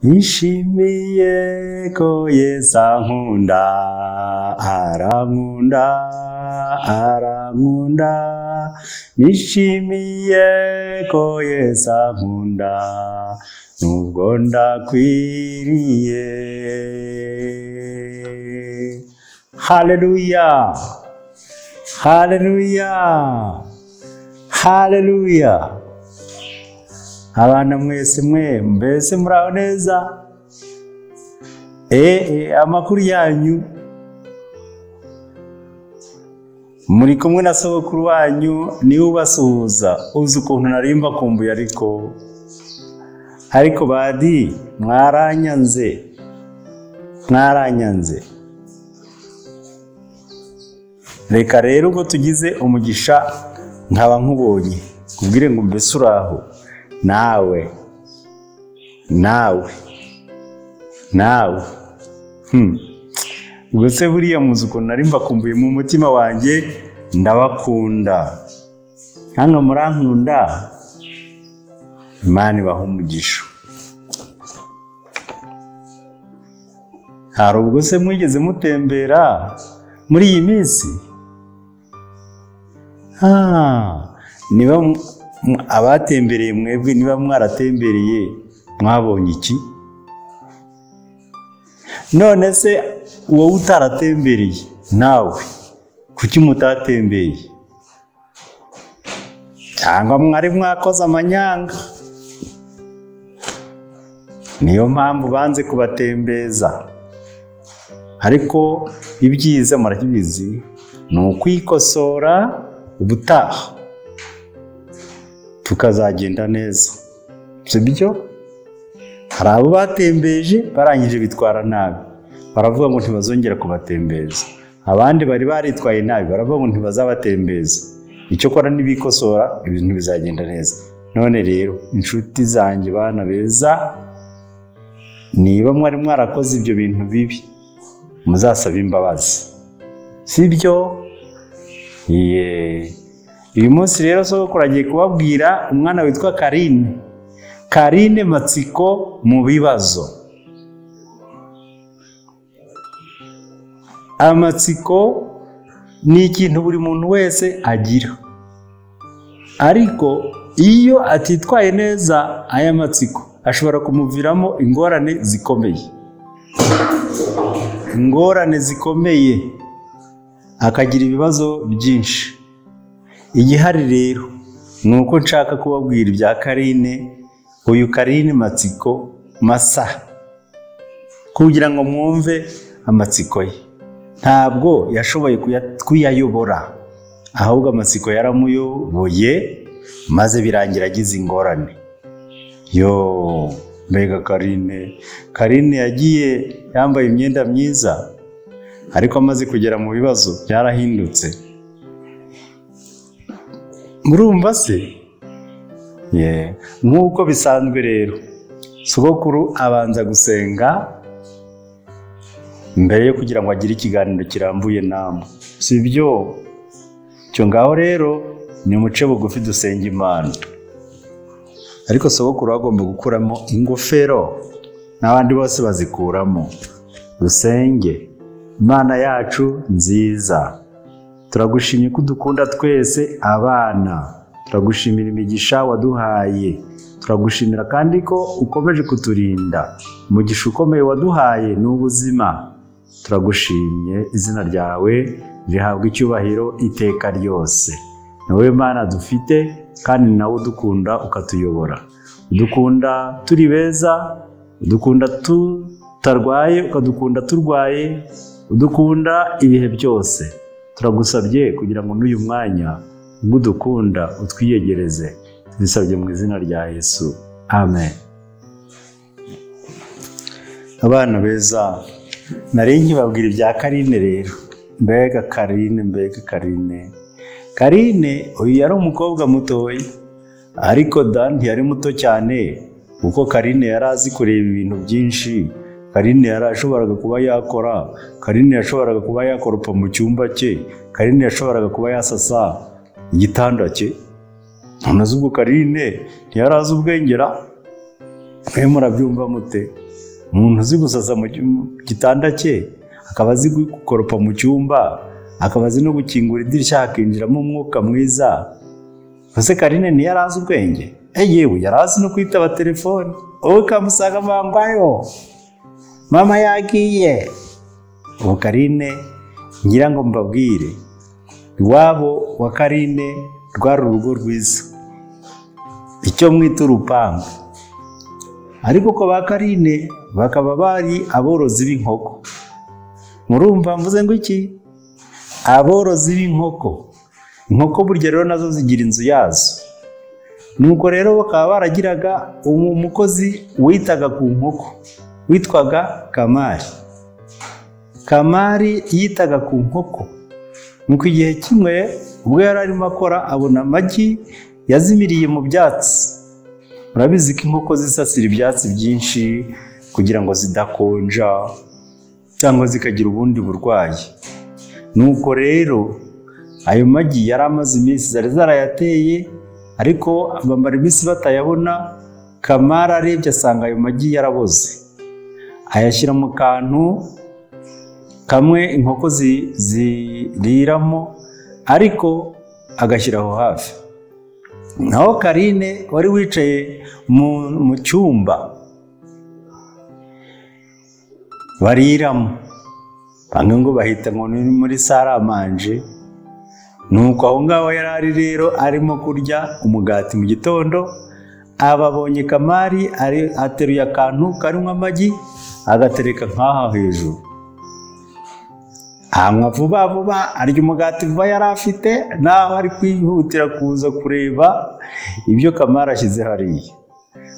nishimiye ko Yesu ankunda arankunda nishimiye ko Yesu ankunda nubwo ndakwiriye. Haleluya, haleluya, haleluya. Abana mwese mbese muraho neza? Amakuru yanyu, muri kumwe na sogokuru wanyu niwe ubasuhuza. Uzi ukuntu narimba kumbuye ariko badi mwaranyanze. Reka rero ubwo tugize umugisha nkaba nkubonye kubwire ngo mbese uraho nawe ubwo se buriya muzi ukuntu nari mbakumbuye mu mutima wanjye. Ndabakunda hano murankunda, Imana ibahe umugisha. Hari ubwo se mwigeze mutembera muri iyi minsi? Niba abatembereye mwebwe, niba mwaratembereye mwabonye iki? None se wowe utaratembereye nawe kuki mutatembeye? Cyangwa mwari mwakoze amanyanga? Niyo mpamvu banze kubatembeza. Ariko ibyiza murakibizi ni ukwikosora, ubutaha tukazagenda neza, sibyo? Hari abo batembeje barangije bitwara nabi, baravuga ngo ntibazongera kubatembeza. Abandi bari baritwaye nabi, baravuga ngo ntibazabatembeza. Icyo kora nibikosora ibintu bizagenda neza. None rero inshuti zanjye, bana beza, niba mwari mwarakoze ibyo bintu bibi muzasaba imbabazi, sibyo? Uyu munsi rero sogokuru agiye kubabwira umwana witwa CARINE Matsiko mu bibazo. Amatsiko ni ikintu buri muntu wese agira, ariko iyo atitwaye neza aya matsiko ashobora kumuviramo ingorane zikomeye, akagira ibibazo byinshi. Igihari rero ni uko nshaka kubabwira ibya uyu CARINE Matsiko masa, kugira ngo mwumve amatsiko ye. Ntabwo yashoboye kuyayobora, ahubwo amatsiko yaramuyoboye maze birangira agize ingorane. Mbega CARINE yagiye yambaye imyenda myiza, ariko amaze kugera mu bibazo byarahindutse. Murumva se? Nk'uko bisanzwe rero sogokuru abanza gusenga mbere yo kugira ngo agire ikiganiro kirambuye namwe, sibyo? Cyo ngaho rero ni umuce bugufi dusenga Imana. Ariko sogokuru agomba gukuramo ingofero, n'abandi bose bazikuramo. Dusenge. Imana yacu nziza, turagushimye ko dukunda twese abana, turagushimira imigisha waduhaye, turagushimira kandi ko ukomeje kuturinda. Umugisha ukomeye waduhaye ni ubuzima. Turagushimye, izina ryawe rihabwa icyubahiro iteka ryose. Ni wowe Mana dufite, kandi nawe udukunda ukatuyobora. Udukunda turi beza, udukunda tutarwaye ukadukunda turwaye, udukunda ibihe byose. Turagusabye kugira ngo n'uyu mwanya ubwo udukunda utwiyegereze. Tubisabye mu izina rya Yesu, amen. Abana beza, nari nkibabwira ibya CARINE rero. Mbega CARINE uyu yari umukobwa mutoya, ariko ntiyari muto cyane, kuko CARINE yari azi kureba ibintu byinshi. CARINE yarashoboraga kuba yakora, CARINE yashoboraga kuba yakoropa mu cyumba cye, CARINE yashoboraga kuba yasasa igitanda cye. None ubwo CARINE ntiyari azi ubwengera. mwe murabyumva mute? Umuntu uzi gusaza mu gitanda cye, akaba azi gukoropa mu cyumba, akaba azi no gukingura idirishya hakinjiramo umwuka mwiza. Ese CARINE ntiyarazi ubwenge? Yewe yarazi no kwitaba telefone. Wowe ukamusanga mangwayo, mama yagiye. Ubu CARINE ngira ngo mbabwire, iwabo wa CARINE rwari urugo rwiza, icyo mwita urupangu. Ariko ko ba CARINE bakaba bari aborozi b'inkoko. Murumva mvuze ngo iki? Aborozi b'inkoko. Inkoko burya rero nazo zigira inzu yazo. Nuko rero bakaba baragiraga umukozi witaga ku nkoko, witwaga Kamari. Kamari yitaga ku nkoko. Nuko igihe kimwe ubwo yari arimo akora abona amagi yazimiriye mu byatsi. Murabizi ko inkoko zisasira ibyatsi byinshi kugira ngo zidakonja cyangwa zikagira ubundi burwayi. Nuko rero ayo magi yari amaze iminsi zari zarayateye, ariko bamara iminsi batayabona. Kamara arebye asanga ayo magi yaraboze, ayashyira mu kantu kamwe inkoko ziriramo, ariko agashyiraho hafi. Naho CARINE wari wicaye mu cyumba bariramo, bamwe ngo bahita ngo ni muri saramanje. Nuko aho ngaho yari ari rero arimo kurya umugati mu gitondo, ababonye Kamari ateruye akantu karimo amagi agatereka nk'aha hejuru. Anywa vuba vuba, arya umugati vuba yari afite, naho ari kwihutira kuza kureba ibyo Kamari ashyize hariya.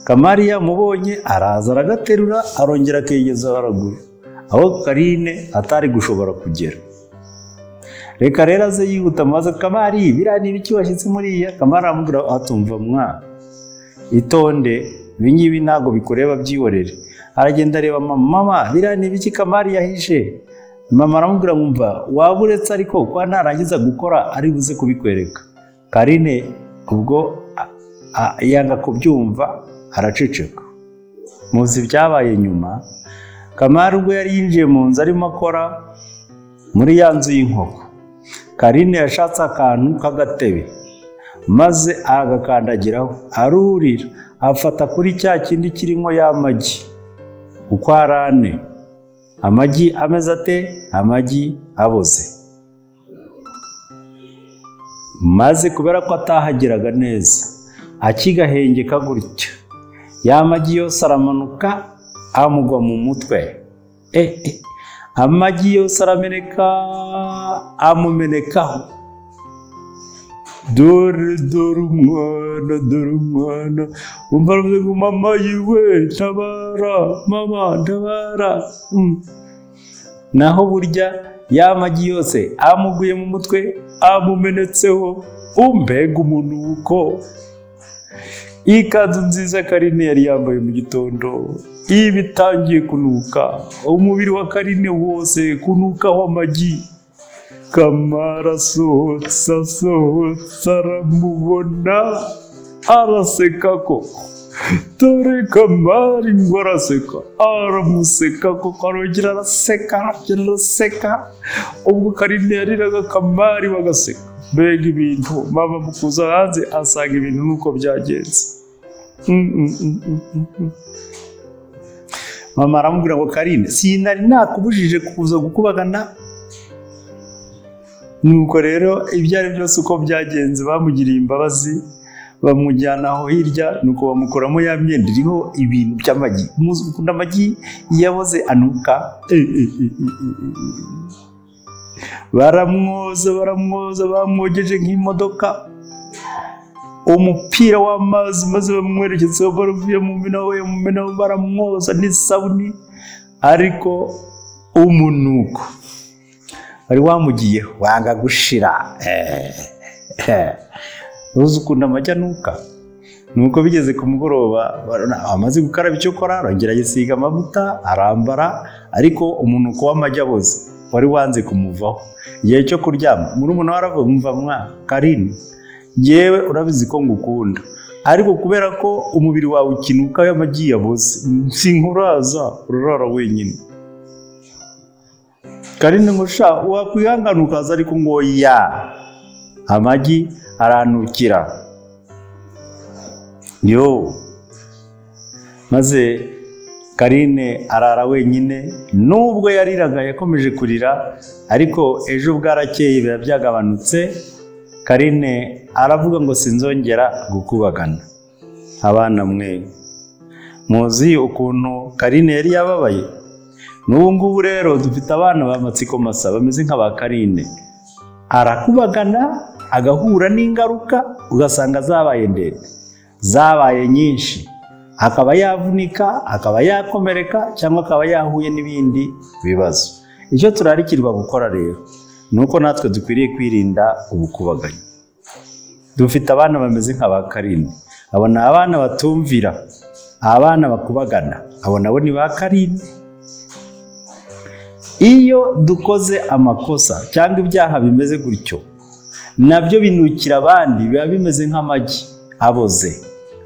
Kamari yamubonye araza aragaterura, arongera akegeza haraguru aho CARINE atari gushobora kugera. Reka rero aze yihuta maze Kamari, biriya ni ibiki washyitse muriya? Kamari aramubwira atumva mwana, itonde, ibingibi ntabwo bikureba byihorere. Aragenda areba mama, biriya ni ibiki Kamari yahishe? Mama aramubwira ngumva waba uretse ariko kwa narangiza gukora ari buze kubikwereka. CARINE ubwo yanga kubyumva araceceka. Muzi byabaye nyuma. Kamari ubwo yari yinjiye mu nzu arimo akora muri ya nzu y'inkoko, CARINE yashatse akantu k'agatebe maze agakandagiraho, arurira afata kuri cya kindi kirimo ya magi uko arane. Amagi ameze ate? Amagi aboze. Maze kubera ko atahageraga neza, akigahengeka gutya, ya magi yose aramanuka amugwa mu mutwe. Amagi yose arameneka, amumenekaho. Dore umwana, dore umwana. Umva aravuze ngo mama yiwe tabara, mama tabara. Naho burya ya magi yose amuguye mu mutwe, amumenetseho. Mbega umunuko. Ikanzu nziza CARINE yari yambaye mu gitondo ibitangiye kunuka, umubiri wa CARINE wose kunukaho amagi. Kamari asohotse aramubona, araseka ko. Dore Kamari ngo araseka, aramuseka ko, arongera araseka. Ubwo CARINE yariraga Kamari bagaseka. Mbega ibintu, mama mukuza hanze asanga ibintu nuko byagenze. Mama aramubwira ngo CARINE, sinari nakubujije kuza gukubagana. Nuko rero ibyo ari byose uko byagenze, bamugiriye imbabazi, bamujyana aho hirya, nuko bamukoramo ya myenda iriho ibintu by'amagi. Muzi ukunda amagi yaboze anuka. Baramwoza, bamwogeje nk'imodoka, umupira w'amazi maze bamwerekeza baruvuye mu minaho, baramwoza n'isabuni. Ariko umunuko wari wamugiyeho wanga gushira. Uzi ukunda amagi anuka. Nuko bigeze ku mugoroba, amaze gukaraba icyo kora, arongera yisiga amavuta, arambara, ariko umunuko w'amagi aboze wari wanze kumuvaho. Igihe cyo kuryama, murumuna we aravuga, umva mwana CARINE, yewe urabizi ko ngukunda, ariko kubera ko umubiri wawe ukinuka y'amagi yaboze sinkuraza urara wenyine. Karine ngusha wakwihangana ukaza ariko ngo ya amagi aranukira yo maze Karine arara wenyine nubwo yariraga yakomeje kurira ariko ejo bwarakeye biba byagabanutse. Karine aravuga ngo sinzongera gukubagana. Abana mwe muzi ukuntu Karine yari yababaye. N'ubu ngubu rero dufite abana ba Matsiko masa bameze nk'aba Karine. Arakubagana agahura n'ingaruka ugasanga zabaye ndende, zabaye nyinshi, akaba yavunika, akaba yakomereka cyangwa akaba yahuye n'ibindi bibazo. Icyo turarikirwa gukora rero nuko natwe dukwiriye kwirinda ubukubaganyi. Dufite abana bameze nk'aba Karine. Abo ni abana batumvira, abana bakubagana. Abo nabo ni ba Karine. Iyo dukoze amakosa cyangwa ibyaha bimeze gutyo nabyo binukira abandi, biba bimeze nk'amagi aboze.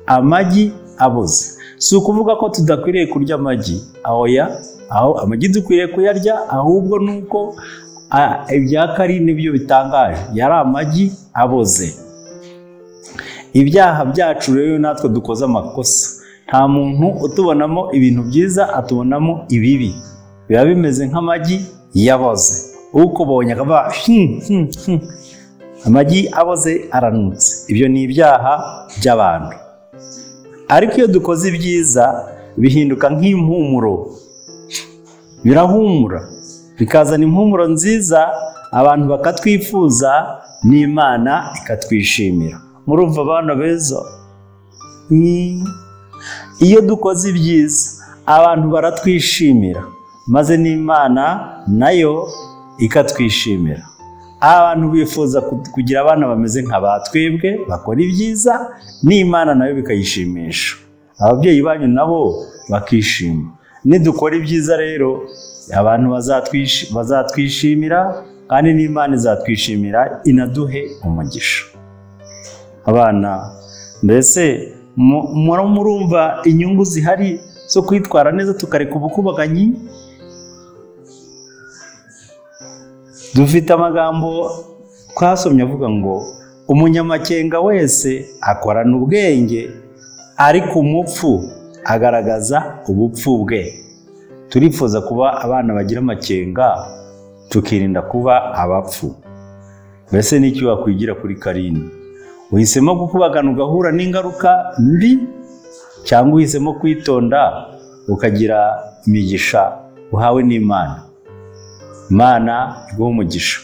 Amagi aboze si ukuvuga ko tudakwiriye kurya amagi, aho amagi dukwiriye kuyarya, ahubwo nuko ibya Karine byo bitangaje, yari amagi aboze. Ibyaha byacu rero natwe dukoze amakosa, nta muntu utubonamo ibintu byiza, atubonamo ibibi, biba bimeze nk'amagi yaboze. Ukubonye akaba amagi aboze aranutse. Ibyo ni ibyaha by'abantu. Ariko iyo dukoze ibyiza bihinduka nk'impumuro, birahumura, bikazana impumuro nziza, abantu bakatwifuza, n'Imana ikatwishimira. Murumva abana beza? Iyo dukoze ibyiza abantu baratwishimira, maze n'Imana nayo ikatwishimira. Abantu bifuza kugira abana bameze nk'abatwebwe bakora ibyiza, n'Imana nayo bikayishimisha. Ababyeyi banyu nabo bakishima. Nidukora ibyiza rero abantu bazatwishimira, kandi n'Imana izatwishimira, inaduhe umugisha. Abana mbese murumva inyungu zihari zo kwitwara neza tukareka ubukubaganyi? Dufite amagambo twasomye avuga ngo umunyamakenga wese akorana ubwenge, ariko umupfu agaragaza ubupfu bwe. Turifuza kuba abana bagira amakenga, tukirinda kuba abapfu. Mbese n'iki wakwigira kuri Karine? Uhisemo gukubagana ugahura n'ingaruka mbi, cyangwa uhisemo kwitonda ukagira imigisha uhawe n'Imana? Imana iguha umugisha.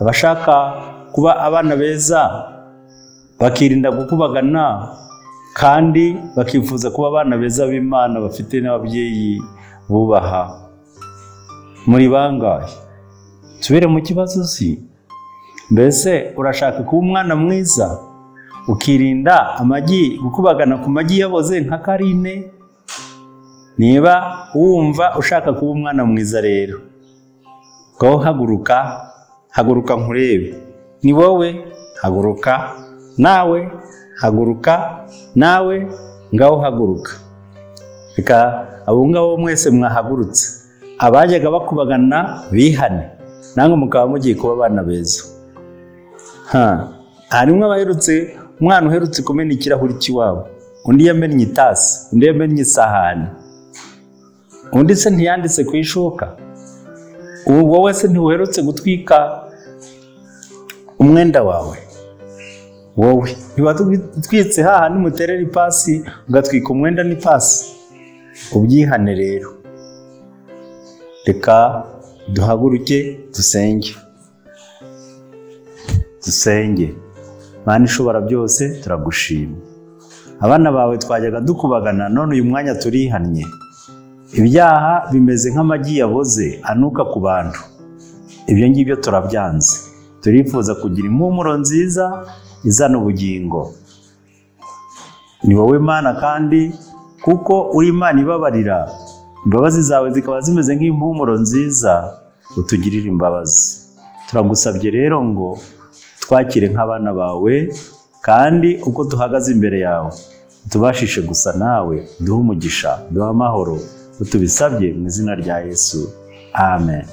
Abashaka kuba abana beza bakirinda gukubagana, kandi bakifuza kuba abana beza b'Imana bafite n'ababyeyi bubaha. Muri bangahe? Tubere mu kibazo si? Mbese urashaka kuba umwana mwiza ukirinda amagi, gukubagana ku magi yaboze nka Karine? Niba wumva ushaka kuba umwana mwiza rero, ngaho haguruka nkurebe. Ni wowe, haguruka nawe, haguruka nawe, ngaho haguruka. Reka abo ngabo mwese mwahagurutse, abajyaga bakubagana bihane, namwe mukaba mugiye kuba abana beza. Harimo abaherutse, umwana uherutse kumena ikirahuri cy'iwabo, undi yamennye itasi, undi yamennye isahani, undi se ntiyanditse ku ishoka. Wowe se ntiwerutse gutwika umwenda wawe? Wowe ntiwatwitse hahandi muterera ipasi ugatwika umwenda n'ipasi? Ubyihane rero. Reka duhaguruke dusenge. Mana ishobora byose, turagushima. Abana bawe twajyaga dukubagana, none uyu mwanya turihannye. Ibyaha bimeze nk'amagi yaboze anuka ku bantu. Ibyo ngibyo turabyanze. Turifuza kugira impumuro nziza izana ubugingo. Ni wowe Mana, kandi kuko uri Imana ibabarira, imbabazi zawe zikaba zimeze nk'impumuro nziza, utugirire imbabazi. Turagusabye rero ngo twakire nk'abana bawe, kandi uko duhagaze imbere yawe tubashishe gusa nawe, duhe umugisha, duhe amahoro, utubisabye mu izina rya Yesu, amen.